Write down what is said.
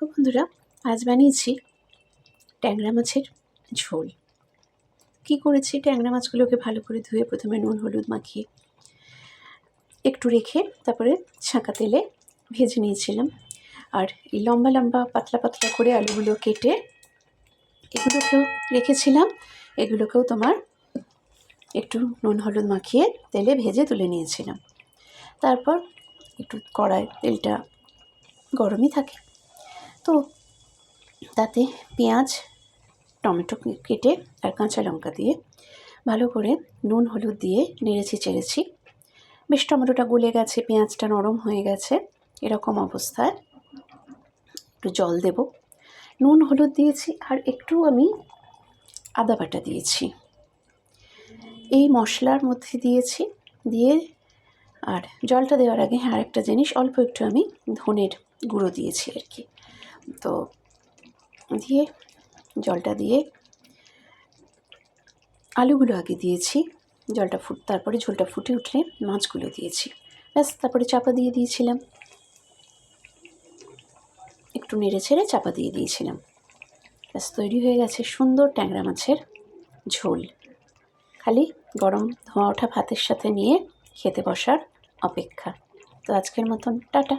দেখো বন্ধুরা, আজ বানিয়েছি ট্যাংরা মাছের ঝোল। কি করেছি, ট্যাংরা মাছগুলোকে ভালো করে ধুয়ে প্রথমে নুন হলুদ মাখিয়ে একটু রেখে তারপরে ছাঁকা তেলে ভেজে নিয়েছিলাম। আর এই লম্বা লম্বা পাতলা পাতলা করে আলুগুলো কেটে এগুলোকেও রেখেছিলাম। এগুলোকেও তোমার একটু নুন হলুদ মাখিয়ে তেলে ভেজে তুলে নিয়েছিলাম। তারপর একটু কড়াই তেলটা গরমই থাকে, তো তাতে পেঁয়াজ টমেটো কেটে আর কাঁচা লঙ্কা দিয়ে ভালো করে নুন হলুদ দিয়ে নেড়েছি চেড়েছি। বেশ টমেটোটা গলে গেছে, পেঁয়াজটা নরম হয়ে গেছে। এরকম অবস্থায় একটু জল দেব, নুন হলুদ দিয়েছি আর একটু আমি আদা বাটা দিয়েছি এই মশলার মধ্যে দিয়েছি। দিয়ে আর জলটা দেওয়ার আগে আর একটা জিনিস, অল্প একটু আমি ধনের গুঁড়ো দিয়েছি আর কি। তো দিয়ে জলটা দিয়ে আলুগুলো আগে দিয়েছি, জলটা তারপরে ঝোলটা ফুটে উঠলে মাছগুলো দিয়েছি। ব্যাস, তারপরে চাপা দিয়ে দিয়েছিলাম, একটু নেড়ে ছেড়ে চাপা দিয়ে দিয়েছিলাম। ব্যাস, তৈরি হয়ে গেছে সুন্দর ট্যাংরা মাছের ঝোল। খালি গরম ধোঁয়া ওঠা ভাতের সাথে নিয়ে খেতে বসার অপেক্ষা। তো আজকের মতন টাটা।